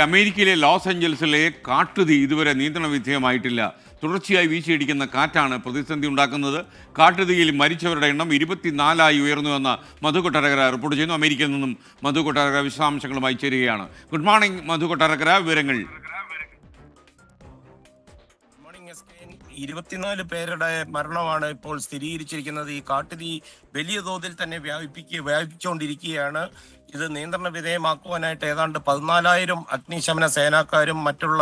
അമേരിക്കയിലെ ലോസ് ഏഞ്ചൽസിലെ കാട്ടുതീ ഇതുവരെ നിയന്ത്രണ വിധേയമായിട്ടില്ല. തുടർച്ചയായി വീശിയടിക്കുന്ന കാറ്റാണ് പ്രതിസന്ധി ഉണ്ടാക്കുന്നത്. കാട്ടുതീയിൽ മരിച്ചവരുടെ എണ്ണം 24ആയി ഉയർന്നുവെന്ന് മധു കൊട്ടാരക്കര റിപ്പോർട്ട് ചെയ്യുന്നു. അമേരിക്കയിൽ നിന്നും മധു കൊട്ടാരക്കര വിശദാംശങ്ങളുമായി ചേരുകയാണ്. ഗുഡ് മോർണിംഗ് മധു കൊട്ടാരക്കര, വിവരങ്ങൾ. 24 പേരുടെ മരണമാണ് ഇപ്പോൾ സ്ഥിരീകരിച്ചിരിക്കുന്നത്. ഈ കാട്ടുതീ വലിയ തോതിൽ തന്നെ വ്യാപിച്ചുകൊണ്ടിരിക്കുകയാണ്. ഇത് നിയന്ത്രണ വിധേയമാക്കുവാനായിട്ട് ഏതാണ്ട് 14,000 അഗ്നിശമന സേനാക്കാരും മറ്റുള്ള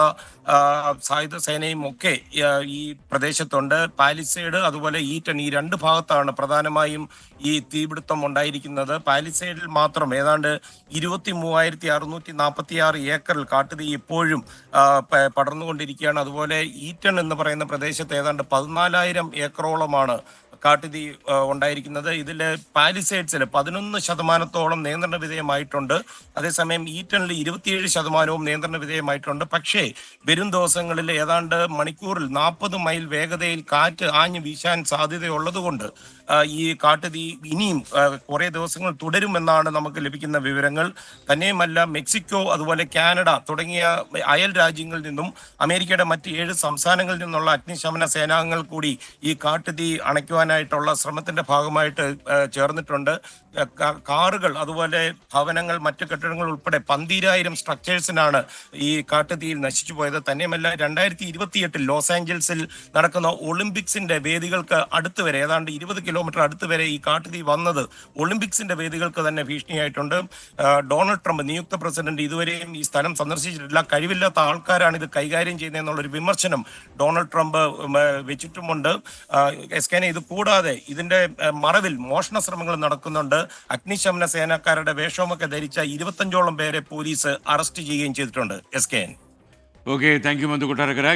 സായുധ സേനയും ഒക്കെ ഈ പ്രദേശത്തുണ്ട്. പാലിസേഡ് അതുപോലെ ഈറ്റൺ, ഈ രണ്ട് ഭാഗത്താണ് പ്രധാനമായും ഈ തീപിടുത്തം ഉണ്ടായിരിക്കുന്നത്. പാലിസേഡിൽ മാത്രം ഏതാണ്ട് 23,646 ഏക്കറിൽ കാട്ടുതീ ഇപ്പോഴും പടർന്നുകൊണ്ടിരിക്കുകയാണ്. അതുപോലെ ഈറ്റൺ എന്ന് പറയുന്ന പ്രദേശത്ത് ഏതാണ്ട് 14,000 ഏക്കറോളമാണ് കാട്ടുതീ ഉണ്ടായിരിക്കുന്നത്. ഇതിൽ പാലിസേഡ്സിൽ 11% നിയന്ത്രണ വിധേയമായിട്ടുണ്ട്. അതേസമയം ഈറ്റണിൽ 27% നിയന്ത്രണ വിധേയമായിട്ടുണ്ട്. പക്ഷേ വരും ദിവസങ്ങളിൽ ഏതാണ്ട് മണിക്കൂറിൽ 40 മൈൽ വേഗതയിൽ കാറ്റ് ആഞ്ഞു വീശാൻ സാധ്യതയുള്ളതുകൊണ്ട് ഈ കാട്ടുതീ ഇനിയും കുറേ ദിവസങ്ങൾ തുടരുമെന്നാണ് നമുക്ക് ലഭിക്കുന്ന വിവരങ്ങൾ. തന്നെയുമല്ല, മെക്സിക്കോ അതുപോലെ കാനഡ തുടങ്ങിയ അയൽ രാജ്യങ്ങളിൽ നിന്നും അമേരിക്കയുടെ മറ്റ് 7 സംസ്ഥാനങ്ങളിൽ നിന്നുള്ള അഗ്നിശമന സേനാംഗങ്ങൾ കൂടി ഈ കാട്ടുതീ അണയ്ക്കുവാനായിട്ടുള്ള ശ്രമത്തിന്റെ ഭാഗമായിട്ട് ചേർന്നിട്ടുണ്ട്. കാറുകൾ അതുപോലെ ഭവനങ്ങൾ, മറ്റു കെട്ടിടങ്ങൾ ഉൾപ്പെടെ 12,000 സ്ട്രക്ചേഴ്സിനാണ് ഈ കാട്ടുതീയിൽ നശിച്ചു പോയത്. തന്നെയുമല്ല, 2028 ലോസ് ആഞ്ചൽസിൽ നടക്കുന്ന ഒളിമ്പിക്സിന്റെ വേദികൾക്ക് അടുത്ത് വരെ ഏതാണ്ട് 20 കിലോമീറ്റർ അടുത്ത് വരെ ഈ കാട്ടുതീ വന്നത് ഒളിമ്പിക്സിന്റെ വേദികൾക്ക് തന്നെ ഭീഷണിയായിട്ടുണ്ട്. ഡൊണാൾഡ് ട്രംപ്, നിയുക്ത പ്രസിഡന്റ്, ഇതുവരെയും ഈ സ്ഥലം സന്ദർശിച്ചിട്ടില്ല. കഴിവില്ലാത്ത ആൾക്കാരാണ് ഇത് കൈകാര്യം ചെയ്യുന്നതെന്നുള്ളൊരു വിമർശനം ഡൊണാൾഡ് ട്രംപ് വെച്ചിട്ടുമുണ്ട്. എസ്കേനെ, ഇത് കൂടാതെ ഇതിന്റെ മറവിൽ മോഷണ ശ്രമങ്ങൾ നടക്കുന്നുണ്ട്. അഗ്നിശമന സേനാക്കാരുടെ വേഷമൊക്കെ ധരിച്ച 25ഓളം പേരെ പോലീസ് അറസ്റ്റ് ചെയ്യുകയും ചെയ്തിട്ടുണ്ട്. എസ്കേൻ. Okay, thank you Madhu Kottarakkara.